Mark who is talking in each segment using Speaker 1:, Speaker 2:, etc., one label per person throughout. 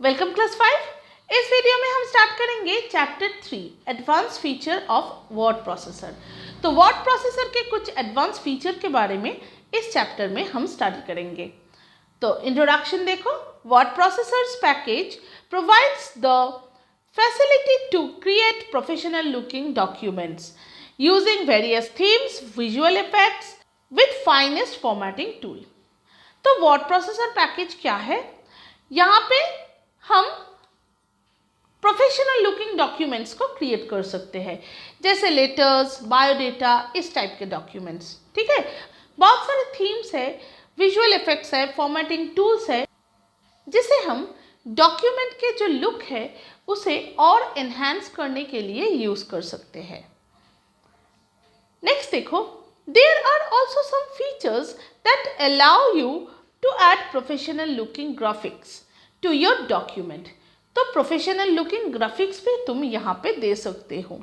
Speaker 1: Welcome class 5। इस video में हम स्टार्ट करेंगे chapter 3 advance feature of word processor. तो वर्ड प्रोसेसर के कुछ एडवांस फीचर के बारे में इस चैप्टर में हम स्टडी करेंगे। तो इंट्रोडक्शन देखो। Word processors package provides the facility to create professional looking documents using various themes, visual effects with finest formatting tool। तो वर्ड प्रोसेसर पैकेज क्या है? यहाँ पे हम प्रोफेशनल लुकिंग डॉक्यूमेंट्स को क्रिएट कर सकते हैं, जैसे लेटर्स, बायोडेटा, इस टाइप के डॉक्यूमेंट्स। ठीक है, बहुत सारे थीम्स है, विजुअल इफेक्ट्स है, फॉर्मेटिंग टूल्स है, जिसे हम डॉक्यूमेंट के जो लुक है उसे और एनहांस करने के लिए यूज कर सकते हैं। नेक्स्ट देखो, there are also some features that allow you to add professional looking graphics to your document. तो प्रोफेशनल लुकिंग ग्राफिक्स भी तुम यहाँ पे दे सकते हो।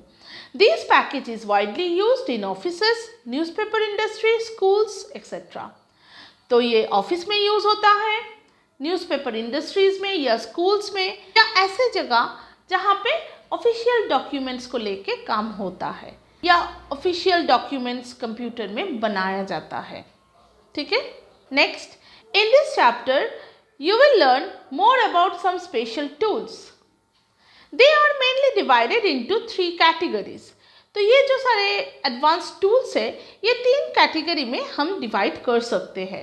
Speaker 1: This package is widely used in offices, newspaper industry, schools etcetera. तो ये ऑफिस में यूज होता है, न्यूज़पेपर इंडस्ट्रीज में या स्कूल्स में, या ऐसे जगह जहाँ पे ऑफिशियल डॉक्यूमेंट्स को लेके काम होता है या ऑफिशियल डॉक्यूमेंट्स कंप्यूटर में बनाया जाता है। ठीक है, next, in this chapter you will learn more about some special tools. They are mainly divided into 3 categories. तो ये जो सारे एडवांस टूल्स है ये 3 कैटेगरी में हम डिवाइड कर सकते हैं।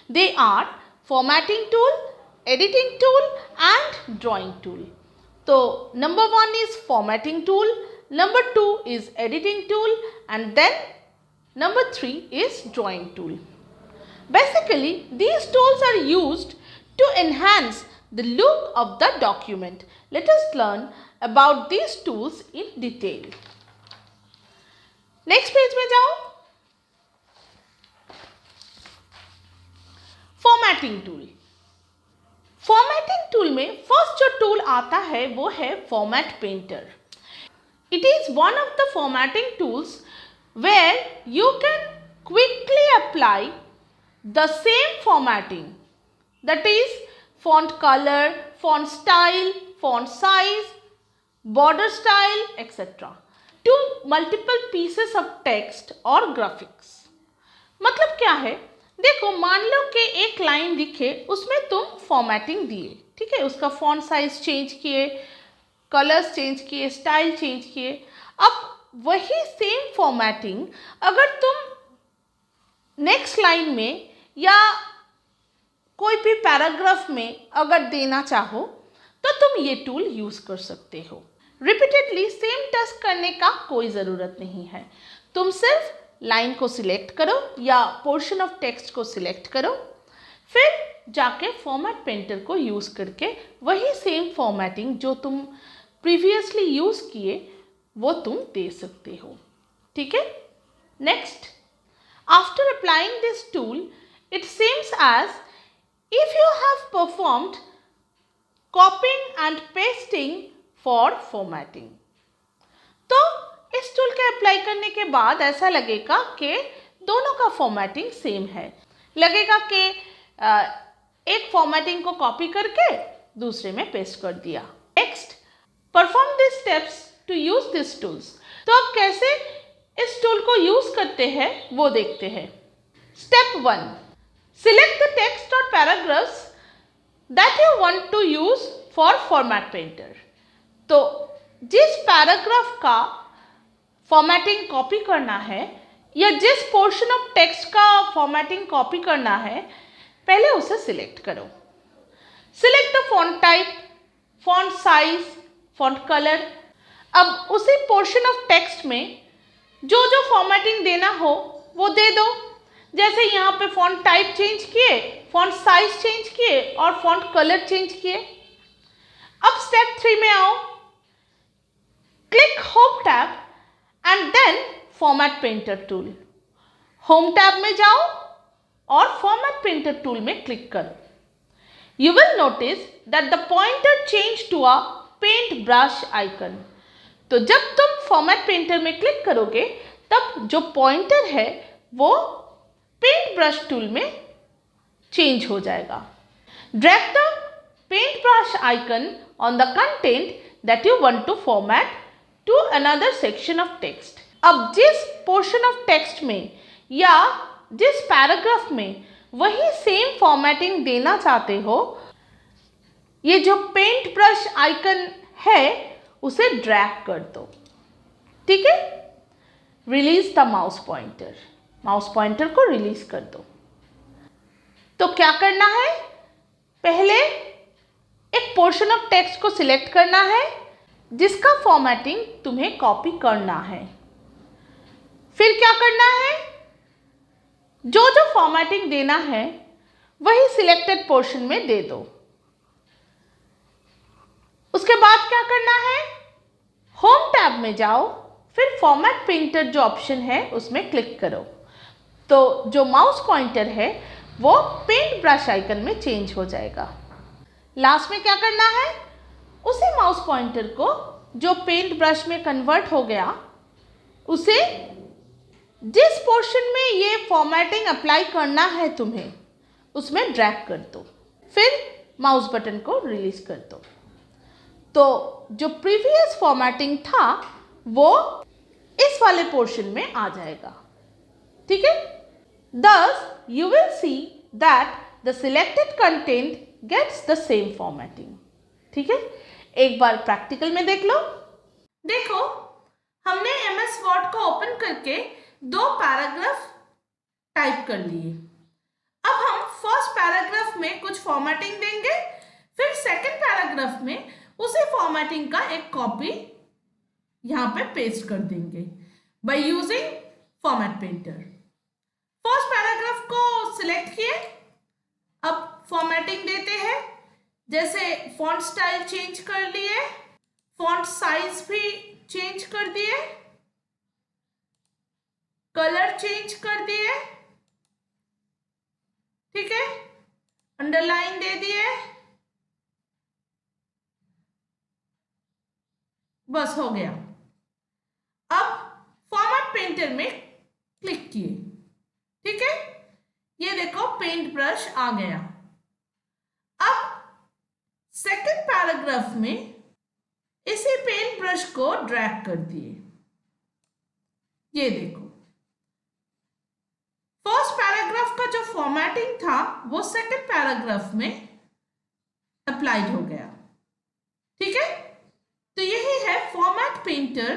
Speaker 1: They are formatting tool, editing tool and drawing tool. तो number 1 is formatting tool, number 2 is editing tool and then number 3 is drawing tool. Basically these tools are used to enhance the look of the document. Let us learn about these tools in detail. Next page में जाओ। Formatting tool. Formatting tool में first जो tool आता है वो है Format Painter. It is one of the formatting tools where you can quickly apply the same formatting, that is font color, font style, font size, border style etc. to multiple pieces of text or graphics. मतलब क्या है? देखो, मान लो कि एक line दिखे, उसमें तुम फॉर्मेटिंग दिए, ठीक है, उसका फॉन्ट साइज चेंज किए, कलर्स चेंज किए, स्टाइल चेंज किए। अब वही सेम फॉर्मेटिंग अगर तुम नेक्स्ट लाइन में या कोई भी पैराग्राफ में अगर देना चाहो तो तुम ये टूल यूज कर सकते हो। रिपीटेडली सेम टास्क करने का कोई ज़रूरत नहीं है। तुम सिर्फ लाइन को सिलेक्ट करो या पोर्शन ऑफ टेक्स्ट को सिलेक्ट करो, फिर जाके फॉर्मेट पेंटर को यूज करके वही सेम फॉर्मेटिंग जो तुम प्रीवियसली यूज किए वो तुम दे सकते हो। ठीक है, next, after applying this tool it seems as if you have performed copying and pasting for formatting। तो इस टूल के अप्लाई करने के बाद ऐसा लगेगा कि दोनों का फॉर्मेटिंग सेम है। लगेगा कि एक फॉर्मेटिंग को कॉपी करके दूसरे में पेस्ट कर दिया। Next, perform this steps to use this tools. तो अब कैसे इस टूल को यूज करते हैं वो देखते हैं। Step 1, select the text or paragraphs that you want to use for format painter। तो जिस पैराग्राफ का फॉर्मेटिंग कॉपी करना है या जिस पोर्शन ऑफ टेक्स्ट का फॉर्मेटिंग कॉपी करना है, पहले उसे सिलेक्ट करो। Select the font type, font size, font colour. अब उसी पोर्शन ऑफ टेक्स्ट में जो जो फॉर्मेटिंग देना हो वो दे दो। जैसे यहाँ पे फॉन्ट टाइप चेंज किए, फॉन्ट साइज चेंज किए और फॉन्ट कलर चेंज किए। अब स्टेप 3 में आओ, click home tab and then format painter tool. Home tab में जाओ और फॉर्मेट पेंटर टूल में क्लिक करो। You will notice that the pointer change to a paint brush icon. तो जब तुम फॉर्मेट पेंटर में क्लिक करोगे तब जो पॉइंटर है वो पेंट ब्रश टूल में चेंज हो जाएगा। Drag the paint brush icon on the content that you want to format to another section of text. अब जिस portion of text में या जिस पैराग्राफ में वही सेम फॉर्मेटिंग देना चाहते हो, ये जो पेंट ब्रश आइकन है उसे ड्रैग कर दो. ठीक है. Release the mouse pointer. Mouse pointer को रिलीज कर दो. तो क्या करना है, पहले एक पोर्शन ऑफ टेक्स्ट को सिलेक्ट करना है जिसका फॉर्मेटिंग तुम्हें कॉपी करना है. फिर क्या करना है, जो जो फॉर्मेटिंग देना है वही सिलेक्टेड पोर्शन में दे दो. उसके बाद क्या करना है, होम टैब में जाओ, फिर फॉर्मेट पेंटर जो ऑप्शन है उसमें क्लिक करो. तो जो माउस पॉइंटर है वो पेंट ब्रश आइकन में चेंज हो जाएगा. लास्ट में क्या करना है, उसी माउस पॉइंटर को जो पेंट ब्रश में कन्वर्ट हो गया उसे जिस पोर्शन में ये फॉर्मेटिंग अप्लाई करना है तुम्हें उसमें ड्रैग कर दो. फिर माउस बटन को रिलीज कर दो. तो जो प्रीवियस फॉर्मेटिंग था वो इस वाले पोर्शन में आ जाएगा. ठीक है. Thus you will see that the selected content gets the same formatting. ठीक है. एक बार प्रैक्टिकल में देख लो. देखो, हमने MS Word को ओपन करके 2 पैराग्राफ टाइप कर लिए. अब हम फर्स्ट पैराग्राफ में कुछ फॉर्मेटिंग देंगे, फिर सेकंड पैराग्राफ में उसी फॉर्मेटिंग का एक कॉपी यहाँ पे पेस्ट कर देंगे by using format painter. First paragraph को सिलेक्ट किए, अब फॉर्मेटिंग देते हैं. जैसे फॉन्ट स्टाइल चेंज कर लिए, फॉन्ट साइज भी चेंज कर दिए, कलर चेंज कर दिए. ठीक है. अंडरलाइन दे दिए. बस हो गया. अब फॉर्मेट पेंटर में क्लिक किए. ठीक है. ये देखो पेंट ब्रश आ गया. अब सेकंड पैराग्राफ में इसी पेंट ब्रश को ड्रैग कर दिए. ये देखो, फर्स्ट पैराग्राफ का जो फॉर्मेटिंग था वो सेकंड पैराग्राफ में अप्लाइड हो गया. ठीक है. तो यही है फॉर्मेट पेंटर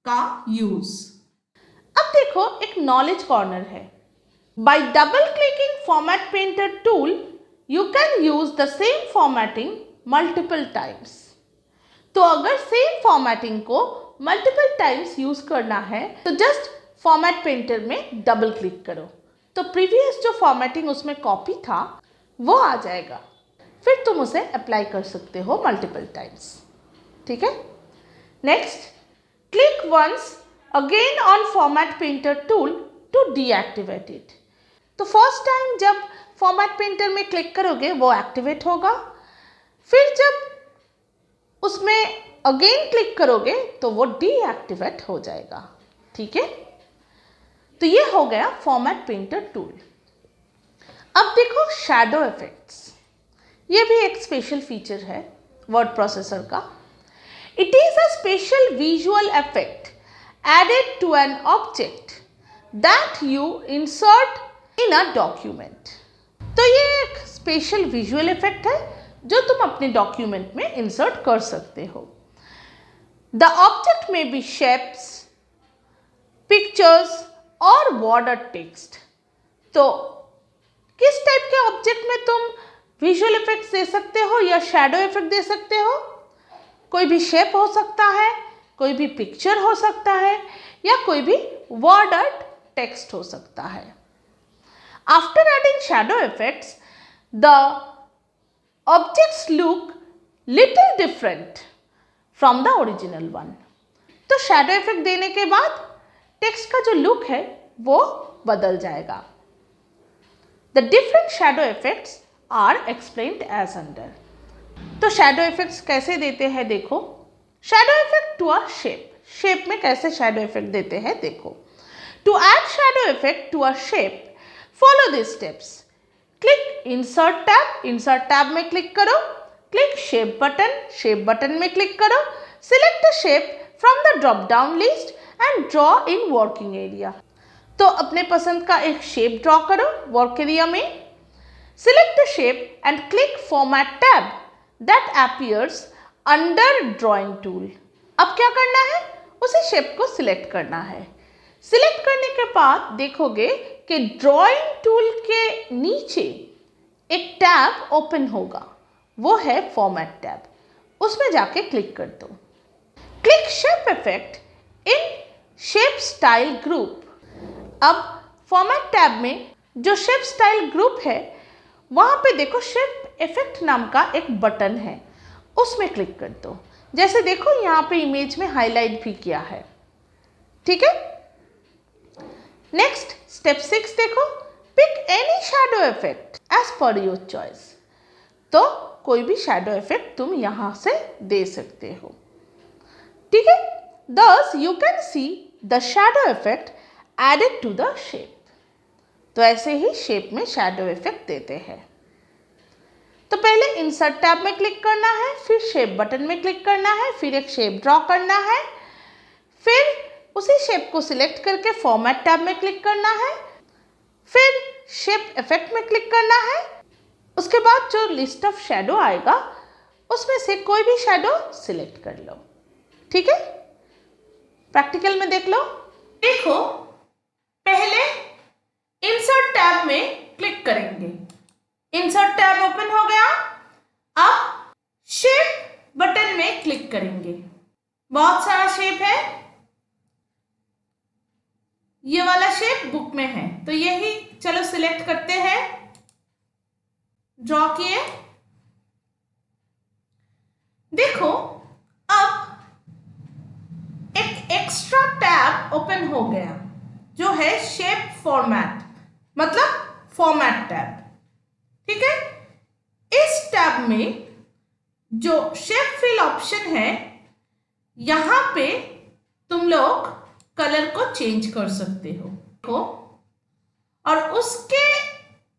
Speaker 1: का यूज. अब देखो, एक नॉलेज कॉर्नर है. By double clicking Format Painter tool, you can use the same formatting multiple times. तो अगर सेम फॉर्मेटिंग को मल्टीपल टाइम्स यूज करना है तो जस्ट फॉर्मेट पेंटर में डबल क्लिक करो, तो प्रीवियस जो फॉर्मेटिंग उसमें कॉपी था वो आ जाएगा. फिर तुम उसे अप्लाई कर सकते हो मल्टीपल टाइम्स. ठीक है. Next, click once again on format painter tool to deactivate it. तो फर्स्ट टाइम जब फॉर्मेट पेंटर में क्लिक करोगे वो एक्टिवेट होगा. फिर जब उसमें अगेन क्लिक करोगे तो वो डीएक्टिवेट हो जाएगा. ठीक है. तो ये हो गया फॉर्मेट पेंटर टूल. अब देखो शैडो इफेक्ट्स. ये भी एक स्पेशल फीचर है वर्ड प्रोसेसर का. It is a special visual effect added to an object that you insert in a document. तो ये एक स्पेशल विजुअल इफेक्ट है जो तुम अपने डॉक्यूमेंट में इंसर्ट कर सकते हो. The object may be shapes, pictures और border text. तो किस टाइप के ऑब्जेक्ट में तुम विजुअल इफेक्ट्स दे सकते हो या शैडो इफेक्ट दे सकते हो? कोई भी शेप हो सकता है, कोई भी पिक्चर हो सकता है या कोई भी वर्ड टेक्स्ट हो सकता है. After adding shadow effects the objects look little different from the original one. तो शैडो इफेक्ट देने के बाद टेक्स्ट का जो लुक है वो बदल जाएगा. The different shadow effects are explained as under. तो शैडो इफेक्ट्स कैसे देते हैं देखो. Shadow effect to a shape. Shape में कैसे शैडो इफेक्ट देते हैं देखो. To add shadow effect to a shape follow this steps. Click insert tab. Insert tab में क्लिक करो. क्लिक शेप बटन में क्लिक करो, select the shape from the drop down list and draw in working area. तो अपने पसंद का एक shape draw करो वर्क एरिया में। Select the shape and click format tab that appears under drawing tool. अब क्या करना है, उसी शेप को सिलेक्ट करना है। सिलेक्ट करने के बाद देखोगे कि ड्राइंग टूल के नीचे एक टैब ओपन होगा, वो है फॉर्मेट टैब। उसमें जाके क्लिक कर दो। Click shape effect in shape style group. अब फॉर्मेट टैब में जो शेप स्टाइल ग्रुप है वहाँ पे देखो शेप इफेक्ट नाम का एक बटन है, उसमें क्लिक कर दो। जैसे देखो यहाँ पे इमेज में हाईलाइट भी किया है, ठीक है। नेक्स्ट स्टेप 6 देखो, pick any shadow effect as per your choice. तो कोई भी शैडो इफेक्ट तुम यहाँ से दे सकते हो, ठीक है। Thus you can see the shadow effect added to the shape। तो ऐसे ही शेप में शैडो इफेक्ट देते हैं। तो पहले इंसर्ट टैब में क्लिक करना है, फिर शेप बटन में क्लिक करना है, फिर एक शेप ड्रॉ करना है, फिर उसी शेप को सिलेक्ट करके फॉर्मेट टैब में क्लिक करना है, फिर शेप इफेक्ट में क्लिक करना है। उसके बाद जो लिस्ट ऑफ शैडो आएगा उसमें से कोई भी शैडो सिलेक्ट कर लो, ठीक है। प्रैक्टिकल में देख लो। देखो पहले इंसर्ट टैब में क्लिक करेंगे, इंसर्ट टैब ओपन हो गया। अब शेप बटन में क्लिक करेंगे। बहुत सारा शेप है, ये वाला शेप बुक में है तो यही चलो सिलेक्ट करते हैं। ड्रॉ किए। देखो अब एक एक्स्ट्रा टैब ओपन हो गया जो है शेप फॉर्मेट, मतलब फॉर्मेट टैब, ठीक है। इस टैब में जो शेप फिल ऑप्शन है यहां पे तुम लोग कलर को चेंज कर सकते हो। और उसके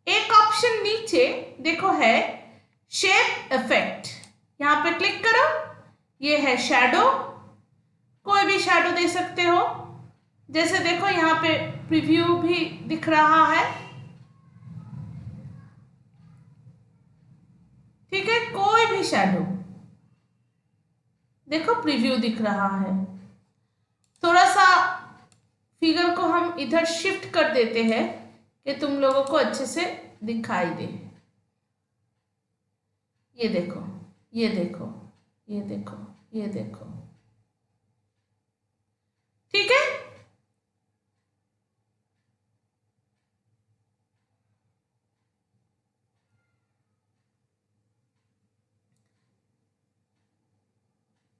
Speaker 1: एक ऑप्शन नीचे देखो है शेप इफेक्ट, यहां पे क्लिक करो। ये है शैडो, कोई भी शैडो दे सकते हो। जैसे देखो यहाँ पे प्रीव्यू भी दिख रहा है, ठीक है। कोई भी शैडो देखो प्रीव्यू दिख रहा है। थोड़ा सा फिगर को हम इधर शिफ्ट कर देते हैं कि तुम लोगों को अच्छे से दिखाई दे। ये देखो, ये देखो, ये देखो, ये देखो, ठीक है।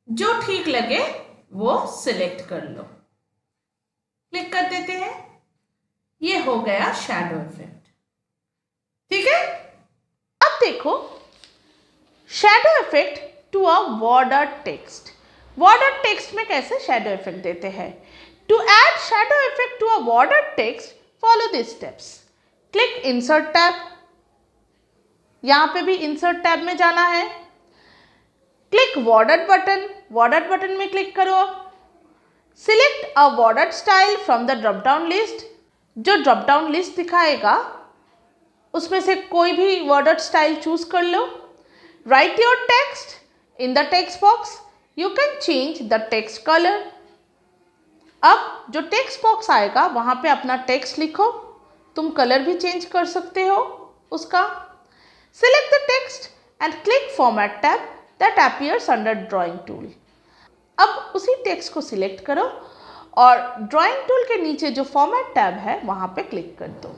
Speaker 1: जो ठीक लगे वो सिलेक्ट कर लो, क्लिक कर देते हैं। ये हो गया शैडो इफेक्ट, ठीक है। अब देखो shadow effect to a border text. Border text में कैसे शैडो इफेक्ट देते हैं। To add shadow effect to a border text follow this steps. Click insert tab, यहां पे भी इंसर्ट टैब में जाना है। Click border button, border button में क्लिक करो। Select a border style from the drop down list. जो drop down list दिखाएगा उसमें से कोई भी बॉर्डर स्टाइल चूज कर लो। Right your text in the text box, you can change the text colour. अब जो टेक्स्ट बॉक्स आएगा वहां पे अपना टेक्स्ट लिखो, तुम कलर भी चेंज कर सकते हो उसका। Select the text and click format tab that appears under drawing tool. अब उसी टेक्स्ट को सिलेक्ट करो और ड्राइंग टूल के नीचे जो फॉर्मेट टैब है वहां पे क्लिक कर दो।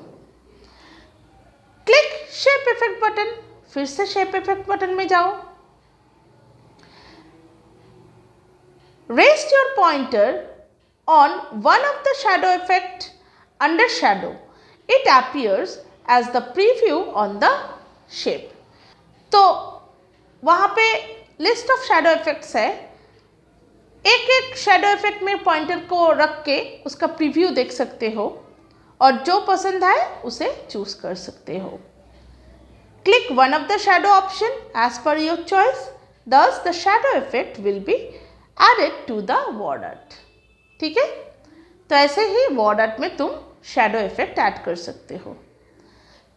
Speaker 1: क्लिक शेप इफेक्ट बटन, फिर से शेप इफेक्ट बटन में जाओ। Rest your pointer on one of the shadow effect under shadow, it appears as the preview on the shape. तो वहां पे लिस्ट ऑफ शैडो इफेक्ट्स है, एक एक शैडो इफेक्ट में पॉइंटर को रख के उसका प्रीव्यू देख सकते हो और जो पसंद आए उसे चूज कर सकते हो। Click one of the shadow option as per your choice. Thus the shadow effect will be added to the word art. ठीक है, तो ऐसे ही word art में तुम shadow effect ऐड कर सकते हो।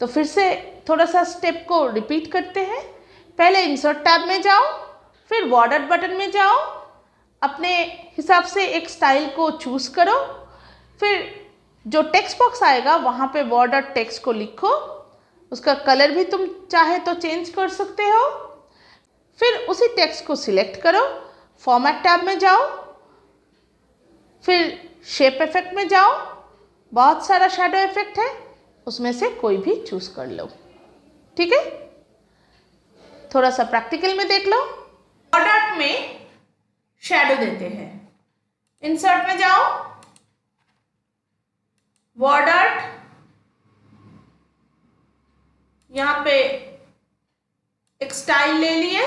Speaker 1: तो फिर से थोड़ा सा स्टेप को रिपीट करते हैं। पहले इंसर्ट टैब में जाओ, फिर word art बटन में जाओ, अपने हिसाब से एक स्टाइल को चूज करो, फिर जो टेक्स्ट बॉक्स आएगा वहाँ पे word art टेक्स्ट को लिखो, उसका कलर भी तुम चाहे तो चेंज कर सकते हो। फिर उसी टेक्स्ट को सिलेक्ट करो, फॉर्मेट टैब में जाओ, फिर शेप इफेक्ट में जाओ, बहुत सारा शैडो इफेक्ट है, उसमें से कोई भी चूज कर लो। ठीक है, थोड़ा सा प्रैक्टिकल में देख लो। वर्ड आर्ट में शैडो देते हैं, इंसर्ट में जाओ, वर्ड आर्ट, यहाँ पे एक स्टाइल ले लिए,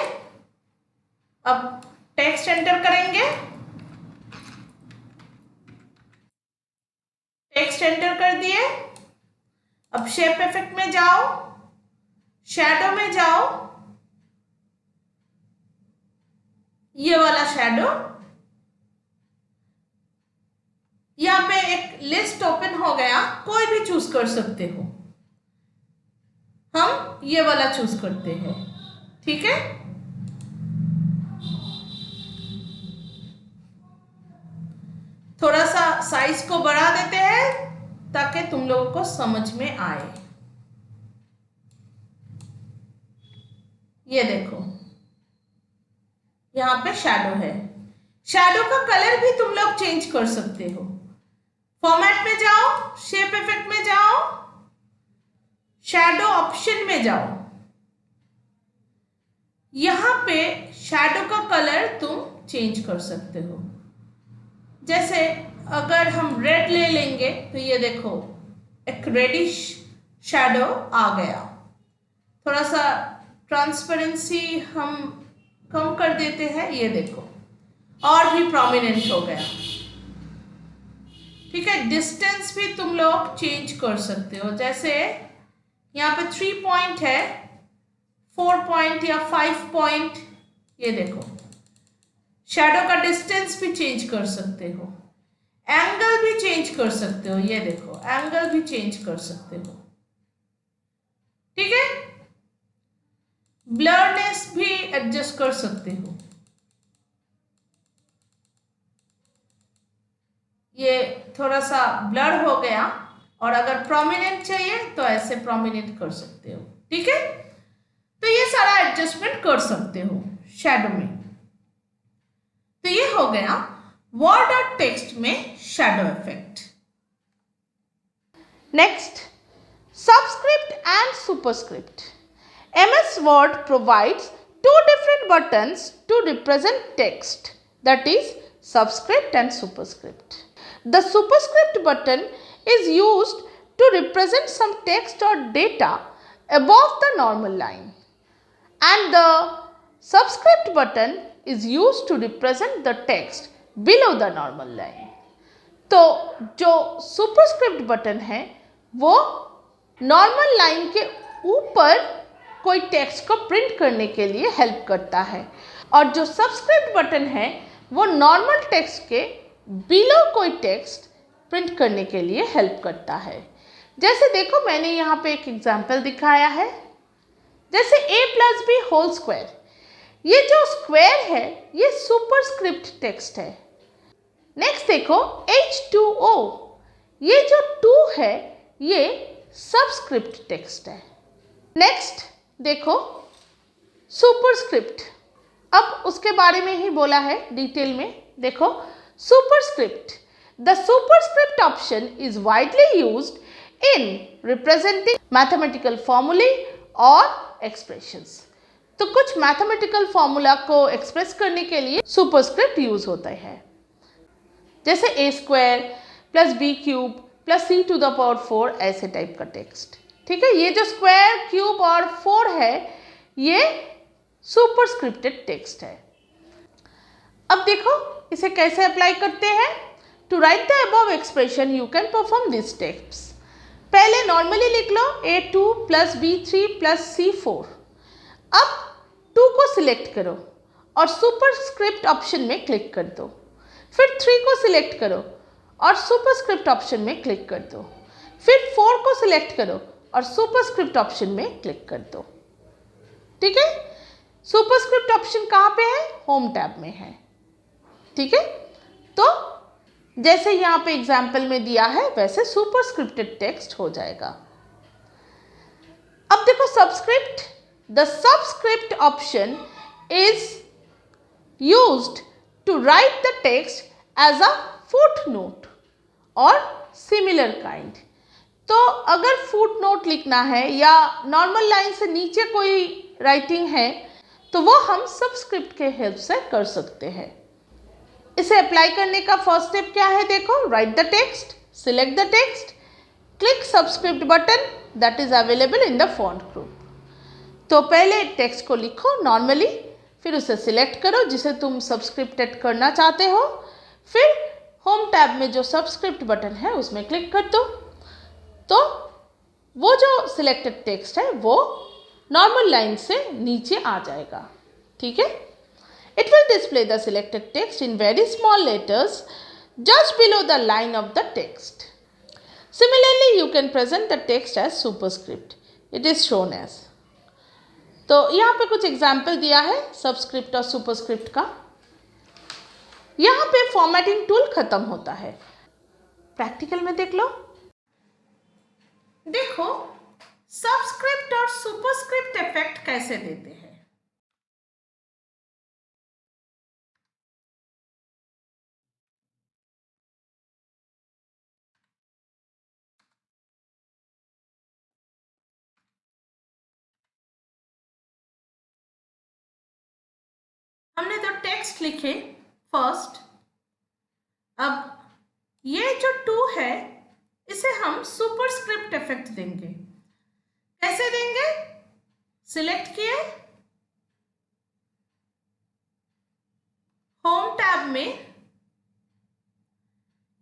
Speaker 1: अब टेक्स्ट एंटर करेंगे, टेक्स्ट एंटर कर दिए। अब शेप इफेक्ट में जाओ, शैडो में जाओ, ये वाला शैडो, यहाँ पे एक लिस्ट ओपन हो गया, कोई भी चूज कर सकते हो, हम ये वाला चूज करते हैं। ठीक है, थोड़ा सा साइज को बढ़ा देते हैं ताकि तुम लोगों को समझ में आए। ये देखो, यहाँ पे शैडो है, शैडो का कलर भी तुम लोग चेंज कर सकते हो। फॉर्मेट में जाओ, शेप इफेक्ट में जाओ, शैडो ऑप्शन में जाओ, यहां पे शैडो का कलर तुम चेंज कर सकते हो। जैसे अगर हम रेड ले लेंगे तो ये देखो एक रेडिश शैडो आ गया। थोड़ा सा ट्रांसपेरेंसी हम कम कर देते हैं, ये देखो और भी प्रोमिनेंट हो गया। ठीक है, डिस्टेंस भी तुम लोग चेंज कर सकते हो, जैसे यहाँ पे 3 पॉइंट है, 4 पॉइंट या 5 पॉइंट, ये देखो शैडो का डिस्टेंस भी चेंज कर सकते हो, एंगल भी चेंज कर सकते हो, ये देखो एंगल भी चेंज कर सकते हो। ठीक है, ब्लरनेस भी एडजस्ट कर सकते हो, ये थोड़ा सा ब्लर हो गया, और अगर प्रोमिनेंट चाहिए तो ऐसे प्रोमिनेंट कर सकते हो। ठीक है, तो ये सारा एडजस्टमेंट कर सकते हो शैडो में। तो ये हो गया वर्ड और टेक्स्ट में shadow effect. Next, subscript and superscript. MS Word provides two different buttons to represent text, that is subscript and superscript. The superscript button is used to represent some text or data above the normal line, and the subscript button is used to represent the text below the normal line. तो जो superscript button है वो normal line के ऊपर कोई text को print करने के लिए हेल्प करता है, और जो सबस्क्रिप्ट बटन है वो नॉर्मल टेक्स्ट के बिलो कोई टेक्स्ट प्रिंट करने के लिए हेल्प करता है। जैसे देखो मैंने यहाँ पे एक एग्जांपल दिखाया है, जैसे a+b होल स्क्वायर, ये जो स्क्वायर है ये सुपरस्क्रिप्ट टेक्स्ट है। नेक्स्ट देखो H2O, ये जो 2 है ये सबस्क्रिप्ट टेक्स्ट है। नेक्स्ट देखो सुपरस्क्रिप्ट, अब उसके बारे में ही बोला है डिटेल में। देखो superscript, the superscript option is widely used in representing mathematical फॉर्मूले और एक्सप्रेशंस। तो कुछ मैथमेटिकल फॉर्मूला को एक्सप्रेस करने के लिए सुपरस्क्रिप्ट यूज होता है, जैसे a² + b³ + c⁴ ऐसे टाइप का टेक्स्ट। ठीक है, ये जो स्क्वायर, क्यूब और 4 है ये सुपरस्क्रिप्टेड टेक्स्ट है। अब देखो इसे कैसे अप्लाई करते हैं। To write the above expression you can perform this steps. पहले नॉर्मली लिख लो A2 plus B3 plus C4। अब 2 को सिलेक्ट करो और सुपरस्क्रिप्ट ऑप्शन में क्लिक कर दो। फिर 3 को सिलेक्ट करो और सुपरस्क्रिप्ट ऑप्शन में क्लिक कर दो। फिर 4 को सिलेक्ट करो और सुपरस्क्रिप्ट ऑप्शन में क्लिक कर दो। ठीक है, सुपरस्क्रिप्ट ऑप्शन कहाँ पे है? होम टैब में है। ठीक है, तो जैसे यहाँ पे एग्जाम्पल में दिया है वैसे सुपरस्क्रिप्टेड टेक्स्ट हो जाएगा। अब देखो subscript, the subscript option is used to write the text as a footnote और सिमिलर काइंड। तो अगर फुटनोट लिखना है या नॉर्मल लाइन से नीचे कोई राइटिंग है तो वो हम सबस्क्रिप्ट के हेल्प से कर सकते हैं। इसे अप्लाई करने का फर्स्ट स्टेप क्या है? देखो, right the text, select the text, click subscript button that is available in the font group. तो पहले टेक्स्ट को लिखो नॉर्मली, फिर उसे सिलेक्ट करो जिसे तुम सब्सक्रिप्टेड करना चाहते हो, फिर होम टैब में जो सब्सक्रिप्ट बटन है उसमें क्लिक कर दो। तो वो जो सिलेक्टेड टेक्स्ट है वो नॉर्मल लाइन से नीचे आ जाएगा। ठीक है, it will display the selected text in very small letters just below the line of the text. Similarly, you can present the text as superscript. It is shown as. तो यहाँ पे कुछ example दिया है सबस्क्रिप्ट और superscript का। यहाँ पे फॉर्मेटिंग टूल खत्म होता है। प्रैक्टिकल में देख लो। देखो सबस्क्रिप्ट और सुपरस्क्रिप्ट इफेक्ट कैसे देते हैं। हमने तो टेक्स्ट लिखे फर्स्ट, अब ये जो 2 है इसे हम सुपरस्क्रिप्ट इफेक्ट देंगे। कैसे देंगे? सिलेक्ट किए, होम टैब में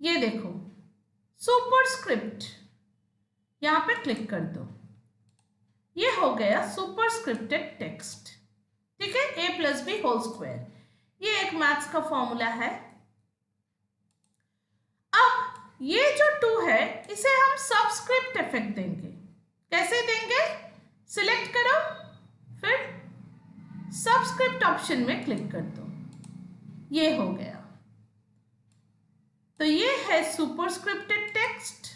Speaker 1: ये देखो सुपरस्क्रिप्ट, यहां पे क्लिक कर दो। ये हो गया सुपरस्क्रिप्टेड टेक्स्ट। ठीक है, a plus b whole square, ये एक मैथ्स का फॉर्मूला है। अब ये जो 2 है इसे हम सबस्क्रिप्ट इफेक्ट देंगे। कैसे देंगे? सिलेक्ट करो, फिर सबस्क्रिप्ट ऑप्शन में क्लिक कर दो। ये हो गया। तो ये है सुपरस्क्रिप्टेड टेक्स्ट।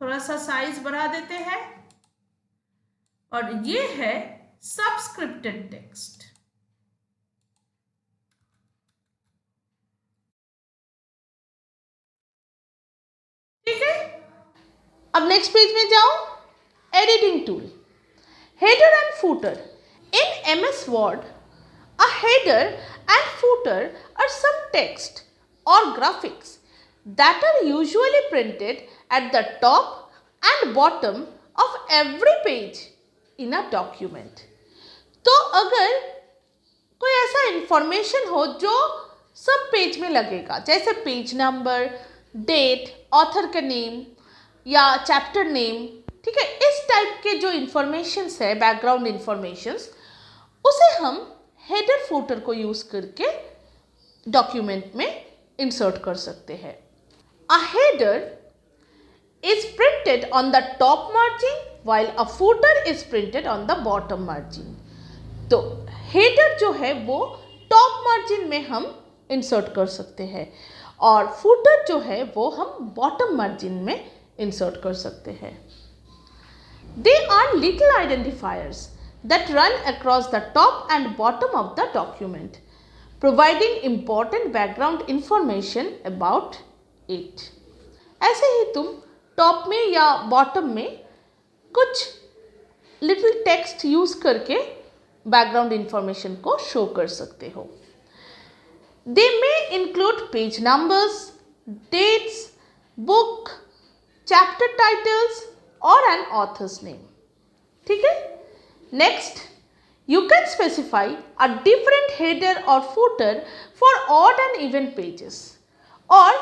Speaker 1: थोड़ा सा साइज बढ़ा देते हैं, और ये है सबस्क्रिप्टेड टेक्स्ट। ठीक है, अब नेक्स्ट पेज में जाओ। Editing tool, header and footer. In MS Word, a header and footer are some text or graphics that are usually printed at the top and bottom of every page in a document. तो अगर कोई ऐसा information हो जो सब page में लगेगा, जैसे पेज नंबर, डेट, ऑथर का नेम या चैप्टर नेम, ठीक है, इस टाइप के जो इंफॉर्मेशंस है, बैकग्राउंड इंफॉर्मेशंस, उसे हम हेडर फूटर को यूज करके डॉक्यूमेंट में इंसर्ट कर सकते हैं। A header is printed on the top margin while a footer is printed on the bottom margin. तो हेडर जो है वो टॉप मार्जिन में हम इंसर्ट कर सकते हैं और फूटर जो है वो हम बॉटम मार्जिन में इंसर्ट कर सकते हैं। They are little identifiers that run across the top and bottom of the document, providing important background information about it. ऐसे ही तुम टॉप में या बॉटम में कुछ लिटिल टेक्स्ट यूज करके बैकग्राउंड इंफॉर्मेशन को शो कर सकते हो। They may include page numbers, dates, book, chapter titles और एन ऑथर्स नेम। ठीक है, next you can specify a different header और footer for odd and even pages, और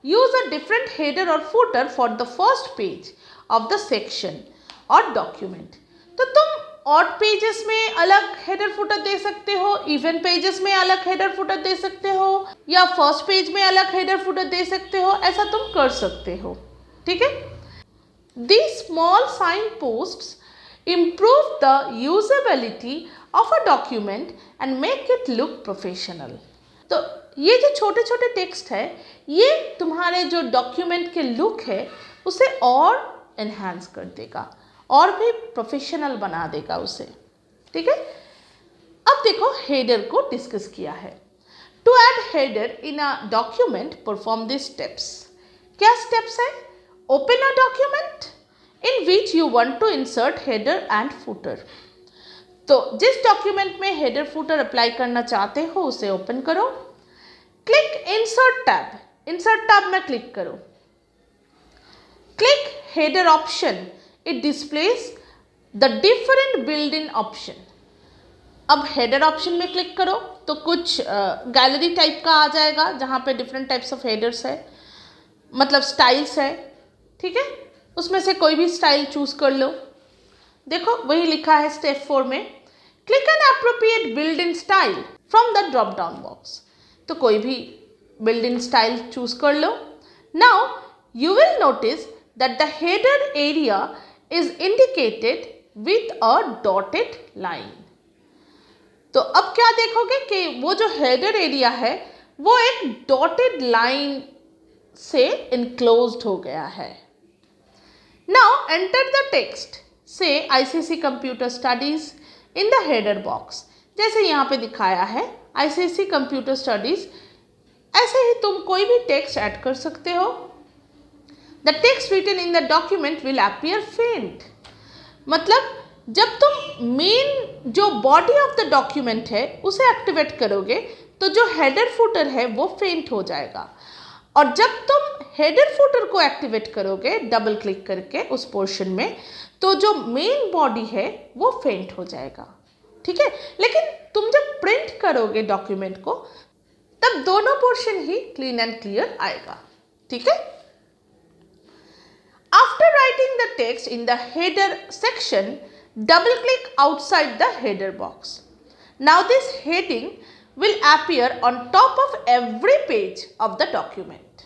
Speaker 1: use a different header or footer for the first page of the section or document. तो तुम odd pages में अलग header footer दे सकते हो, even pages में अलग header footer दे सकते हो, या first page में अलग header footer दे सकते हो, ऐसा तुम कर सकते हो, ठीक है? These small signposts improve the usability of a document and make it look professional. तो ये जो छोटे छोटे टेक्स्ट है, ये तुम्हारे जो डॉक्यूमेंट के लुक है उसे और एनहांस कर देगा और भी प्रोफेशनल बना देगा उसे, ठीक है? अब देखो हेडर को डिस्कस किया है. To add header in a document perform this steps. क्या स्टेप्स है? Open a document in which you want to insert header and footer. तो जिस डॉक्यूमेंट में हेडर फुटर अप्लाई करना चाहते हो उसे ओपन करो. Click insert tab. Insert tab में क्लिक करो. Click header option. It displace the different built in option. अब हेडर ऑप्शन में क्लिक करो तो कुछ गैलरी टाइप का आ जाएगा जहाँ पे डिफरेंट टाइप्स ऑफ हेडर्स है, मतलब स्टाइल्स है, ठीक है? उसमें से कोई भी स्टाइल चूज कर लो. देखो वही लिखा है स्टेप 4 में, click an appropriate built in style from the drop down box. तो कोई भी बिल्ड इन स्टाइल चूज कर लो. Now you will notice that the header area is indicated with a dotted line. तो अब क्या देखोगे कि वो जो हेडर एरिया है वो एक डॉटेड लाइन से इनक्लोज्ड हो गया है. नाउ एंटर द टेक्स्ट से ICSE computer studies in the header box. जैसे यहाँ पे दिखाया है ICSE कंप्यूटर स्टडीज, ऐसे ही तुम कोई भी टेक्स्ट ऐड कर सकते हो. The text written in the document will appear faint. मतलब जब तुम मेन जो बॉडी ऑफ द डॉक्यूमेंट है उसे एक्टिवेट करोगे तो जो हेडर फुटर है वो फेंट हो जाएगा. और जब तुम हेडर फुटर को एक्टिवेट करोगे डबल क्लिक करके उस पोर्शन में, तो जो मेन बॉडी है वो फेंट हो जाएगा, ठीक है? लेकिन तुम जब प्रिंट करोगे डॉक्यूमेंट को तब दोनों portion he clean and clear आएगा, ठीक है? After writing the text in the header section, double click outside the header box. Now this heading will appear on top of every page of the document.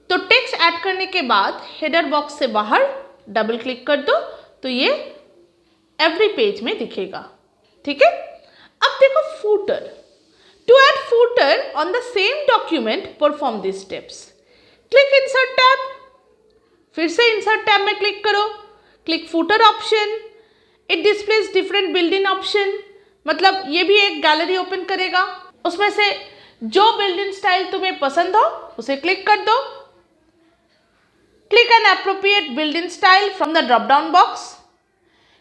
Speaker 1: तो text add करने के बाद header box से बाहर double click कर दो तो ये एवरी पेज में दिखेगा, ठीक है? अब देखो footer. To add footer on the same document perform this steps. Click insert tab. फिर से इंसर्ट टैब में क्लिक करो. Click footer option. It displays different built in option. मतलब ये भी एक गैलरी ओपन करेगा. उसमें से जो बिल्ड इन स्टाइल तुम्हें पसंद हो उसे क्लिक कर दो. Click an appropriate built in style from the drop down box.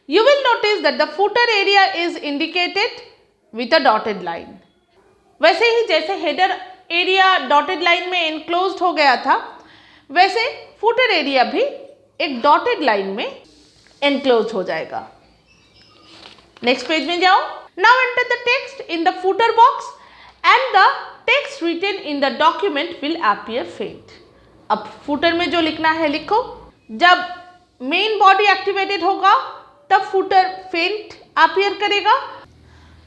Speaker 1: You will notice that the footer area is indicated with a dotted line. वैसे ही जैसे हेडर एरिया डॉटेड लाइन में enclosed हो गया था, वैसे फुटर एरिया भी एक dotted line में एनक्लोज हो जाएगा. नेक्स्ट पेज में जाओ. Now enter the text in the footer box and the text written in the document will appear faint. अब फुटर में जो लिखना है लिखो. जब मेन बॉडी एक्टिवेटेड होगा तब फुटर फेंट अपीयर करेगा,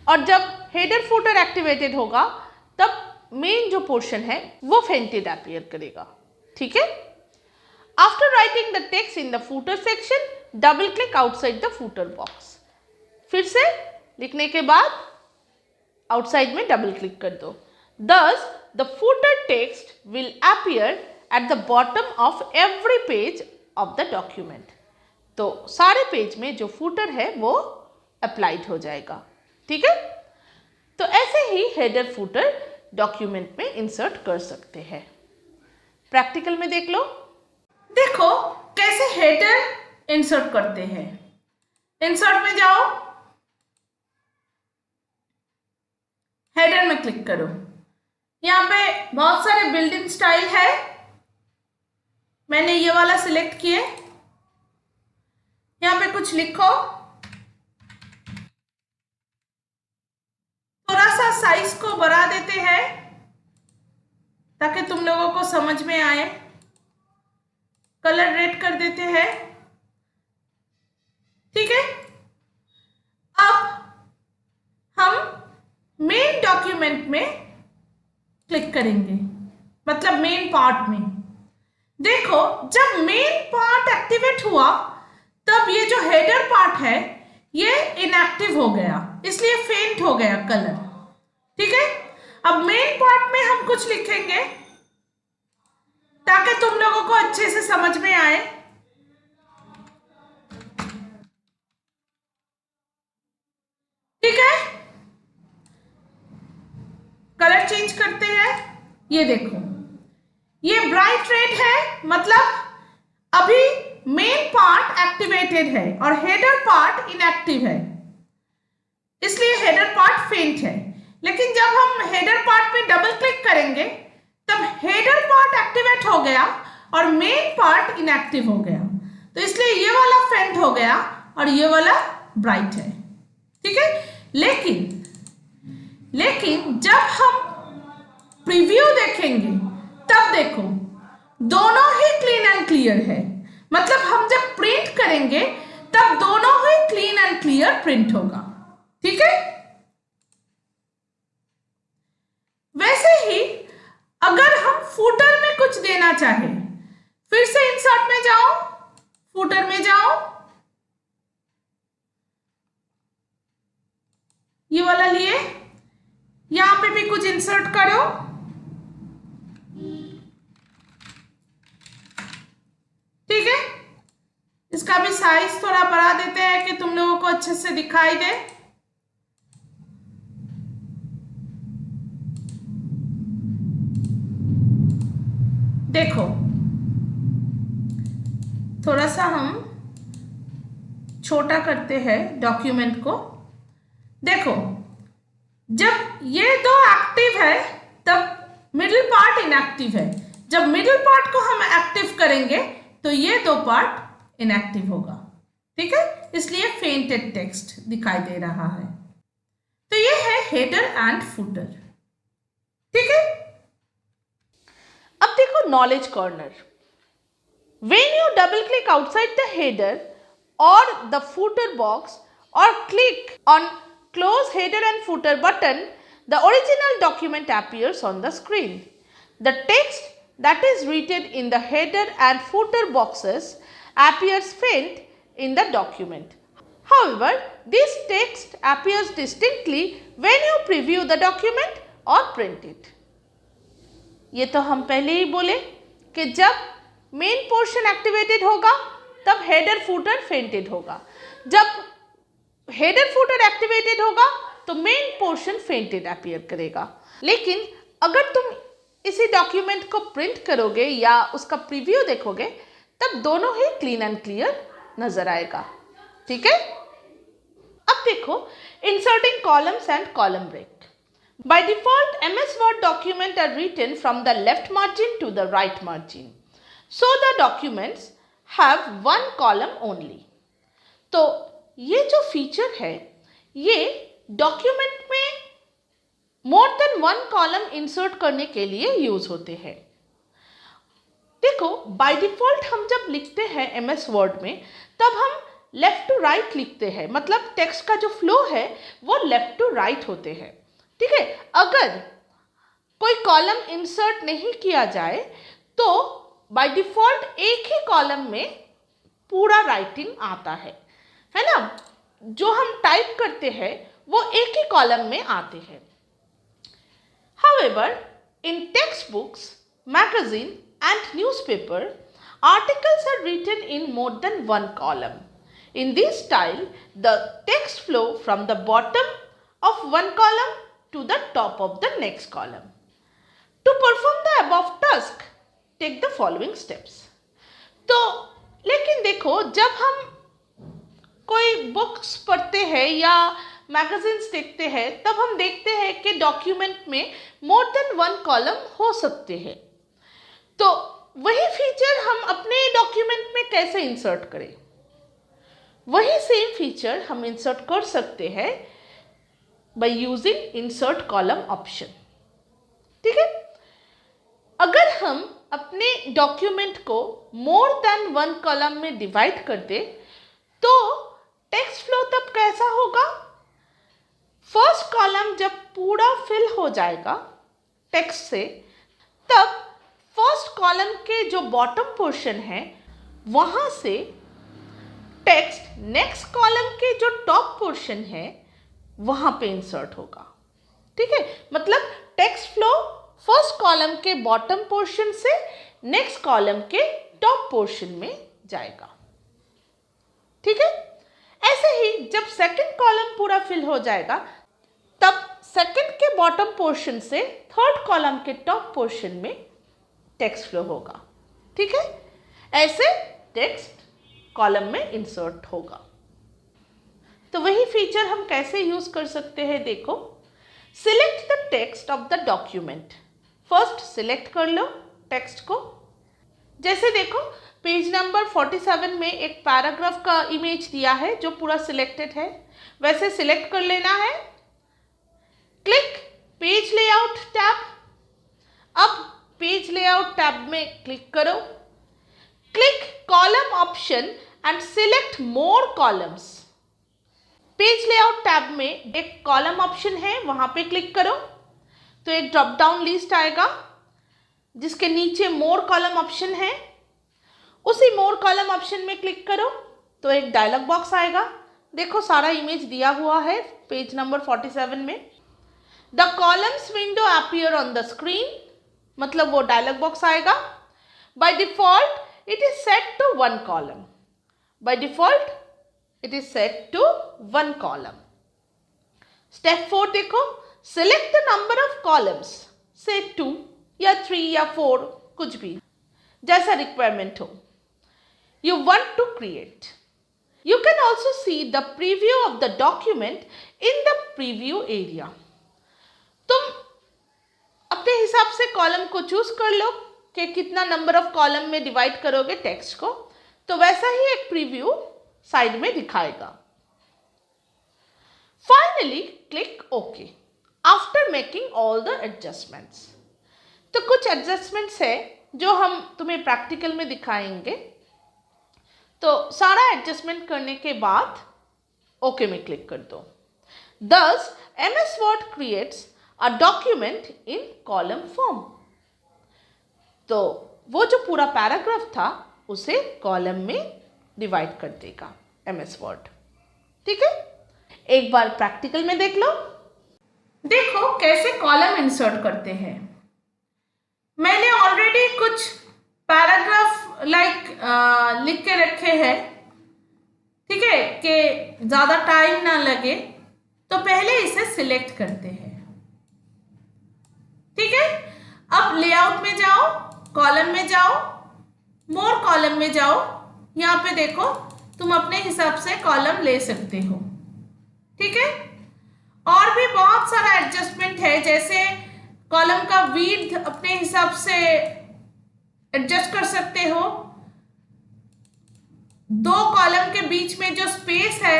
Speaker 1: और जब हेडर फुटर एक्टिवेटेड होगा तब मेन जो पोर्शन है वो फेंटेड अपीयर करेगा, ठीक है? After writing the text in the footer section, double click outside the footer box. फिर से लिखने के बाद आउटसाइड में डबल क्लिक कर दो. Thus, the footer text will appear at the bottom of every page of the document. तो सारे पेज में जो फुटर है वो अप्लाइड हो जाएगा, ठीक है? तो ऐसे ही हेडर फुटर डॉक्यूमेंट में इंसर्ट कर सकते हैं. प्रैक्टिकल में देख लो. देखो कैसे हेडर इंसर्ट करते हैं. इंसर्ट में जाओ, हेडर में क्लिक करो. यहाँ पे बहुत सारे बिल्ड इन स्टाइल है. मैंने ये वाला सिलेक्ट किए. यहाँ पे कुछ लिखो. थोड़ा सा साइज को बढ़ा देते हैं. ताकि तुम लोगों को समझ में आए। कलर रेड कर देते हैं, ठीक है। अब हम मेन डॉक्यूमेंट में क्लिक करेंगे, मतलब मेन पार्ट में। देखो, जब मेन पार्ट एक्टिवेट हुआ तब ये जो हेडर पार्ट है ये इनएक्टिव हो गया, इसलिए फेंट हो गया कलर, ठीक है। अब मेन पार्ट में हम कुछ लिखेंगे ताकि तुम लोगों को अच्छे से समझ में आए। ठीक है, कलर चेंज करते हैं। ये देखो, ये ब्राइट रेड है, मतलब अभी मेन पार्ट एक्टिवेटेड है और हेडर पार्ट इनएक्टिव है, इसलिए हेडर पार्ट फेंट है। लेकिन जब हम हेडर पार्ट पे डबल क्लिक करेंगे तब हेडर पार्ट एक्टिवेट हो गया और मेन पार्ट इनएक्टिव हो गया, तो इसलिए ये वाला फेंट हो गया और ये वाला ब्राइट है, ठीक है। लेकिन जब हम प्रीव्यू देखेंगे तब देखो दोनों ही क्लीन एंड क्लियर है, मतलब हम जब प्रिंट करेंगे तब दोनों ही क्लीन एंड क्लियर प्रिंट होगा, ठीक है। वैसे ही अगर हम फूटर में कुछ देना चाहे, फिर से इंसर्ट में जाओ, फूटर में जाओ, ये वाला लिए, यहां पे भी कुछ इंसर्ट करो, ठीक है। इसका भी साइज थोड़ा बढ़ा देते हैं कि तुम लोगों को अच्छे से दिखाई दे। देखो, थोड़ा सा हम छोटा करते हैं डॉक्यूमेंट को। देखो, जब ये दो एक्टिव है तब मिडिल पार्ट इनएक्टिव है, जब मिडिल पार्ट को हम एक्टिव करेंगे तो ये दो पार्ट इनएक्टिव होगा, ठीक है। इसलिए फेंटेड टेक्स्ट दिखाई दे रहा है। तो ये है हेडर एंड फुटर, ठीक है। अब देखो knowledge corner. When you double click outside the header or the footer box or click on close header and footer button, the original document appears on the screen. The text that is written in the header and footer boxes appears faint in the document. However, this text appears distinctly when you preview the document or print it. ये तो हम पहले ही बोले कि जब main portion activated होगा तब header footer fainted होगा, जब हेडर फूटर एक्टिवेटेड होगा तो मेन पोर्शन फेंटेड अपीयर करेगा। लेकिन अगर तुम इसी डॉक्यूमेंट को प्रिंट करोगे या उसका प्रीव्यू देखोगे तब दोनों ही क्लीन एंड क्लियर नजर आएगा, ठीक है। अब देखो inserting columns and column break. By default, MS Word documents are written from the left margin to the right margin. So the documents have one column only. तो ये जो फीचर है ये डॉक्यूमेंट में more than one column insert करने के लिए use होते हैं। देखो, बाय डिफॉल्ट हम जब लिखते हैं MS वर्ड में तब हम लेफ्ट टू राइट लिखते हैं, मतलब टेक्स्ट का जो फ्लो है वो लेफ्ट टू राइट होते हैं, ठीक है। अगर कोई कॉलम इंसर्ट नहीं किया जाए तो बाय डिफॉल्ट एक ही कॉलम में पूरा राइटिंग आता है ना। जो हम टाइप करते हैं वो एक ही कॉलम में आते हैं। However, in textbooks, magazine and newspaper, articles are written in more than one column. In this style, the text flow from the bottom of one column to the top of the next column. To perform the above task, take the following steps. तो लेकिन देखो, जब हम कोई books पढ़ते हैं या magazines देखते हैं तब हम देखते हैं कि डॉक्यूमेंट में मोर देन वन कॉलम हो सकते हैं। तो वही फीचर हम अपने डॉक्यूमेंट में कैसे इंसर्ट करें? वही सेम फीचर हम इंसर्ट कर सकते हैं by using insert column option, ठीक है। अपने डॉक्यूमेंट को मोर देन वन कॉलम में डिवाइड कर दे तो टेक्स्ट फ्लो तब कैसा होगा? फर्स्ट कॉलम जब पूरा फिल हो जाएगा टेक्स्ट से, तब फर्स्ट कॉलम के जो बॉटम पोर्शन है वहां से टेक्स्ट नेक्स्ट कॉलम के जो टॉप पोर्शन है वहां पे इंसर्ट होगा। ठीक है, मतलब टेक्स्ट फ्लो फर्स्ट कॉलम के बॉटम पोर्शन से नेक्स्ट कॉलम के टॉप पोर्शन में जाएगा। ठीक है, ऐसे ही जब सेकंड कॉलम पूरा फिल हो जाएगा तब सेकंड के बॉटम पोर्शन से थर्ड कॉलम के टॉप पोर्शन में टेक्स्ट फ्लो होगा। ठीक है, ऐसे टेक्स्ट कॉलम में इंसर्ट होगा। तो वही फीचर हम कैसे यूज कर सकते हैं, देखो। Select the text of the document. First select कर लो टेक्स्ट को। जैसे देखो पेज नंबर 47 में एक पैराग्राफ का इमेज दिया है जो पूरा सिलेक्टेड है, वैसे सिलेक्ट कर लेना है। Click page layout tab. अब पेज लेआउट टैब में क्लिक करो। Click column option and select more columns. Page layout tab में एक कॉलम ऑप्शन है, वहां पे क्लिक करो तो एक ड्रॉप डाउन लिस्ट आएगा जिसके नीचे मोर कॉलम ऑप्शन है। उसी मोर कॉलम ऑप्शन में क्लिक करो तो एक डायलॉग बॉक्स आएगा। देखो सारा इमेज दिया हुआ है पेज नंबर 47 में। The columns window appear on the screen, मतलब वो डायलॉग बॉक्स आएगा। By default it is set to one column. By default it is set to one column. Step 4 देखो, select the number of columns, say 2 या 3 या 4, कुछ भी जैसा requirement हो you want to create. You can also see the preview of the document in the preview area. तुम अपने हिसाब से कॉलम को चूज कर लो कि कितना नंबर ऑफ कॉलम में डिवाइड करोगे टेक्स्ट को, तो वैसा ही एक प्रीव्यू साइड में दिखाएगा। Finally click okay after making all the adjustments. तो कुछ एडजस्टमेंट्स है जो हम तुम्हें प्रैक्टिकल में दिखाएंगे। तो सारा एडजस्टमेंट करने के बाद ओके में क्लिक कर दो। Thus MS Word creates a document in column form. तो वो जो पूरा पैराग्राफ था उसे कॉलम में डिवाइड कर देगा MS Word। ठीक है, एक बार प्रैक्टिकल में देख लो। देखो कैसे कॉलम इंसर्ट करते हैं। मैंने ऑलरेडी कुछ पैराग्राफ लिख के रखे हैं, ठीक है, कि ज्यादा टाइम ना लगे, तो पहले इसे सिलेक्ट करते हैं। ठीक है, अब लेआउट में जाओ, कॉलम में जाओ, मोर कॉलम में जाओ। यहाँ पे देखो तुम अपने हिसाब से कॉलम ले सकते हो। ठीक है, और भी बहुत सारा एडजस्टमेंट है, जैसे कॉलम का विड्थ अपने हिसाब से एडजस्ट कर सकते हो। दो कॉलम के बीच में जो स्पेस है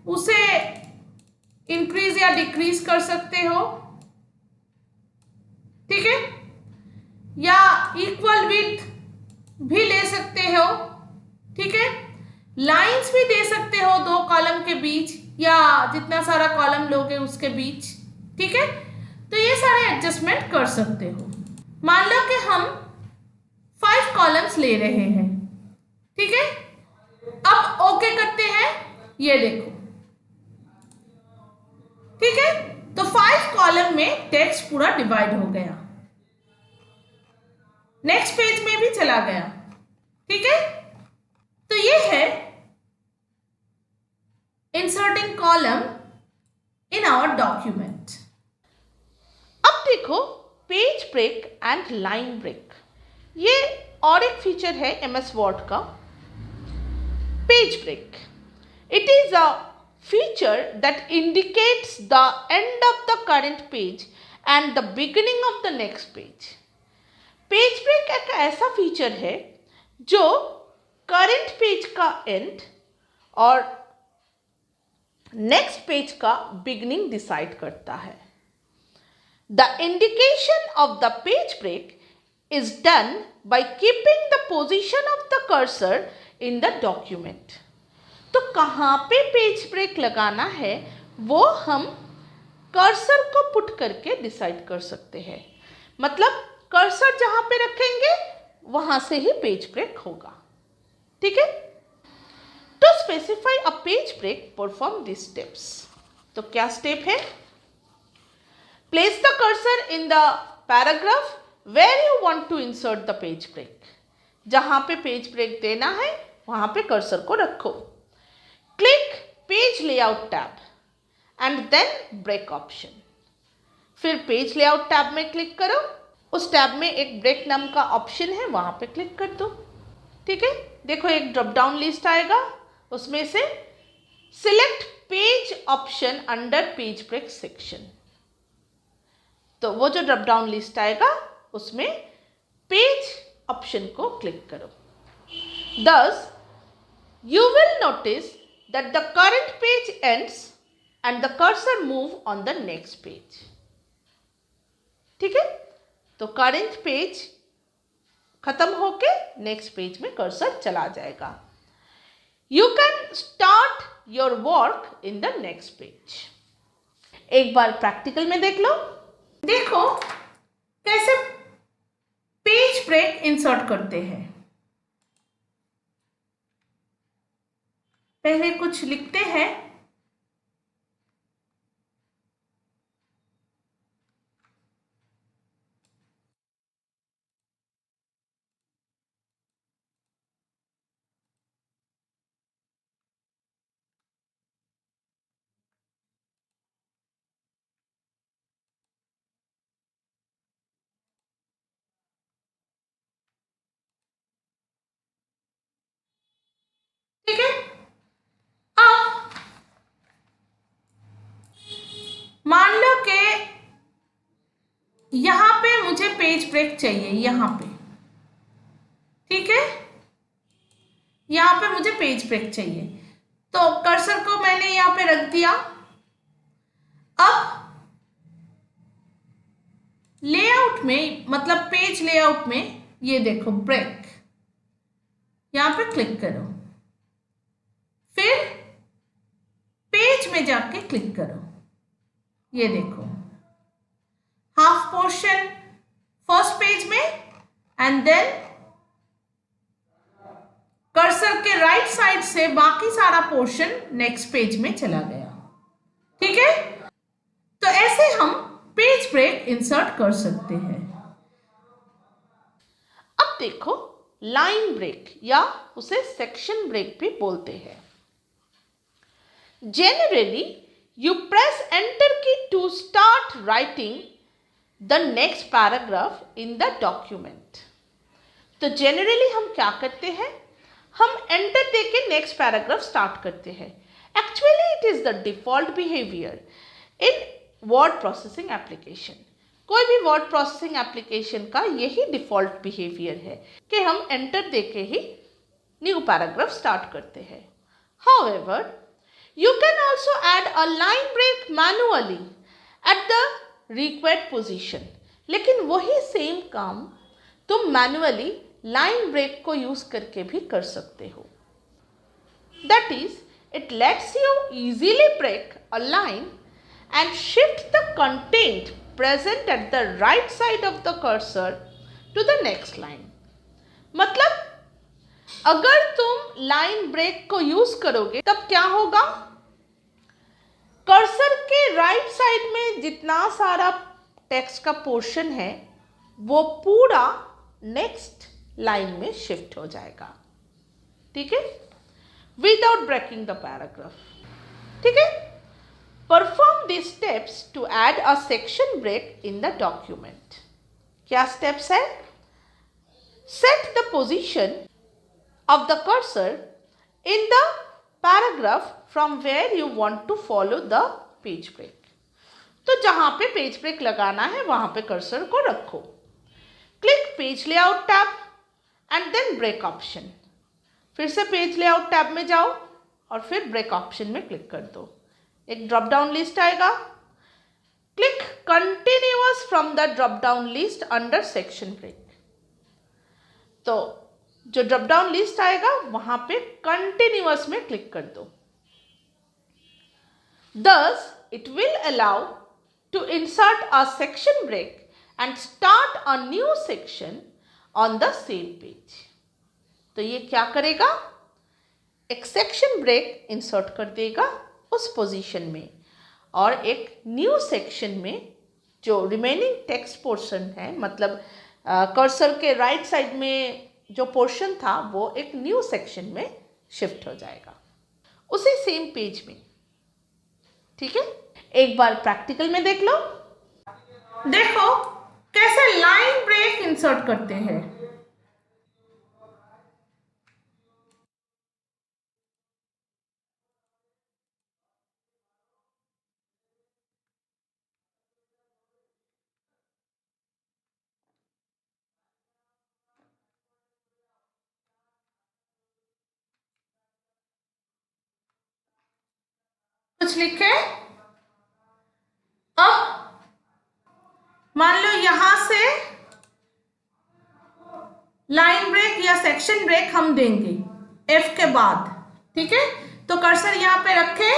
Speaker 1: उसे इंक्रीज या डिक्रीज कर सकते हो। ठीक है, या इक्वल विड्थ भी ले सकते हो। ठीक है, लाइंस भी दे सकते हो दो कॉलम के बीच या जितना सारा कॉलम लोगे उसके बीच। ठीक है, तो ये सारे एडजस्टमेंट कर सकते हो। मान लो कि हम 5 कॉलम्स ले रहे हैं। ठीक है, अब ओके करते हैं, ये देखो। ठीक है, तो 5 कॉलम में टेक्स्ट पूरा डिवाइड हो गया, नेक्स्ट पेज में भी चला गया। ठीक है, तो ये है inserting column in our document. अब देखो page break and line break, ये और एक फीचर है MS Word का। Page break, it is a feature that indicates the end of the current page and the beginning of the next page. Page break एक ऐसा feature है जो current page का एंड और नेक्स्ट पेज का beginning decide करता है। The indication of the page break is done by keeping the position of the cursor in the document. तो कहाँ पे पेज ब्रेक लगाना है वो हम कर्सर को पुट करके डिसाइड कर सकते हैं। मतलब कर्सर जहाँ पे रखेंगे वहाँ से ही पेज ब्रेक होगा। ठीक है। To specify a page break perform this steps. तो क्या स्टेप है? Place the cursor in the paragraph where you want to insert the page break. जहाँ पे पेज ब्रेक देना है वहाँ पे कर्सर को रखो। Click page layout tab and then break option. फिर पेज लेआउट टैब में क्लिक करो, उस टैब में एक ब्रेक नाम का ऑप्शन है, वहाँ पे क्लिक कर दो। ठीक है। देखो एक ड्रॉप डाउन लिस्ट आएगा, उसमें से select page option under page break section. तो वो जो ड्रॉप डाउन लिस्ट आएगा उसमें पेज ऑप्शन को क्लिक करो। Thus, you will notice that the current page ends and the cursor move on the next page. ठीक है। तो करंट पेज खत्म होके नेक्स्ट पेज में कर्सर चला जाएगा। You can start your work in the next page. एक बार practical में देख लो। देखो कैसे पेज ब्रेक इंसर्ट करते हैं। पहले कुछ लिखते हैं, ठीक है। अब मान लो कि यहां पे मुझे पेज ब्रेक चाहिए, यहां पे, ठीक है, यहां पे मुझे पेज ब्रेक चाहिए। तो कर्सर को मैंने यहां पे रख दिया। अब लेआउट में, मतलब पेज लेआउट में, ये देखो ब्रेक, यहां पे क्लिक करो, फिर पेज में जाके क्लिक करो। ये देखो हाफ पोर्शन फर्स्ट पेज में एंड देन कर्सर के राइट साइड से बाकी सारा पोर्शन नेक्स्ट पेज में चला गया। ठीक है। तो ऐसे हम पेज ब्रेक इंसर्ट कर सकते हैं। अब देखो लाइन ब्रेक या उसे सेक्शन ब्रेक भी बोलते हैं। Generally, you press enter key to start writing the next paragraph in the document. तो generally हम क्या करते हैं? हम enter देके next paragraph start करते हैं। Actually, it is the default behavior in word processing application. कोई भी word processing application का यही default behavior है कि हम enter देके ही new paragraph start करते हैं। However, you can also add a line break manually at the required position. लेकिन वही सेम काम तुम मैनुअली लाइन ब्रेक को यूज करके भी कर सकते हो। That is, it lets you easily break a line and shift the content present at the right side of the cursor to the next line. मतलब अगर तुम लाइन ब्रेक को यूज करोगे तब क्या होगा? कर्सर के राइट साइड में जितना सारा टेक्स्ट का पोर्शन है वो पूरा नेक्स्ट लाइन में शिफ्ट हो जाएगा। ठीक है। Without breaking the paragraph. ठीक है। Perform this steps to add a section break in the document. क्या स्टेप्स है? Set the position of the cursor in the paragraph from where you want to follow the page break. तो जहां पे page break लगाना है वहां पे cursor को रखो। Click page layout tab and then break option. फिर से पेज लेआउट टैब में जाओ और फिर ब्रेक ऑप्शन में क्लिक कर दो। एक ड्रॉप डाउन लिस्ट आएगा। Click continuous from the drop down list under section break. तो जो ड्रॉप डाउन लिस्ट आएगा वहां पे कंटिन्यूअस में क्लिक कर दो। Thus, it will allow to insert a section break and start a new section on the same page. तो ये क्या करेगा, एक सेक्शन ब्रेक इंसर्ट कर देगा उस पोजीशन में और एक न्यू सेक्शन में जो रिमेनिंग टेक्स्ट पोर्शन है, मतलब कर्सर के राइट साइड में जो पोर्शन था वो एक न्यू सेक्शन में शिफ्ट हो जाएगा उसी सेम पेज में। ठीक है, एक बार प्रैक्टिकल में देख लो। देखो कैसे लाइन ब्रेक इंसर्ट करते हैं। कुछ लिखे, अब मान लो यहां से लाइन ब्रेक या सेक्शन ब्रेक हम देंगे F के बाद। ठीक है, तो कर्सर यहां पे रखे,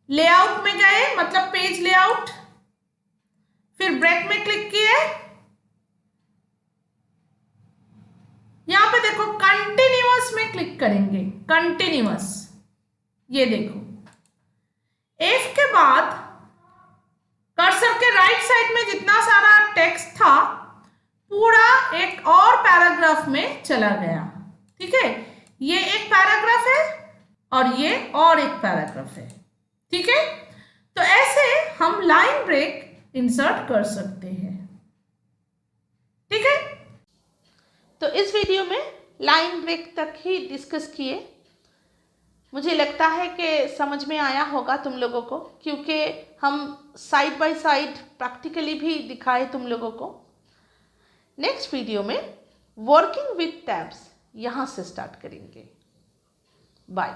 Speaker 1: लेआउट में गए मतलब पेज लेआउट, फिर ब्रेक में क्लिक किए, यहां पे देखो कंटिन्यूअस में क्लिक करेंगे, कंटिन्यूअस। ये देखो F के बाद कर्सर के राइट साइड में जितना सारा टेक्स्ट था पूरा एक और पैराग्राफ में चला गया। ठीक है, ये एक पैराग्राफ है और ये और एक पैराग्राफ है। ठीक है, तो ऐसे हम लाइन ब्रेक इंसर्ट कर सकते हैं। ठीक है, तो इस वीडियो में लाइन ब्रेक तक ही डिस्कस किए। मुझे लगता है कि समझ में आया होगा तुम लोगों को, क्योंकि हम साइड बाय साइड प्रैक्टिकली भी दिखाए तुम लोगों को। नेक्स्ट वीडियो में वर्किंग विथ टैब्स यहाँ से स्टार्ट करेंगे। बाय।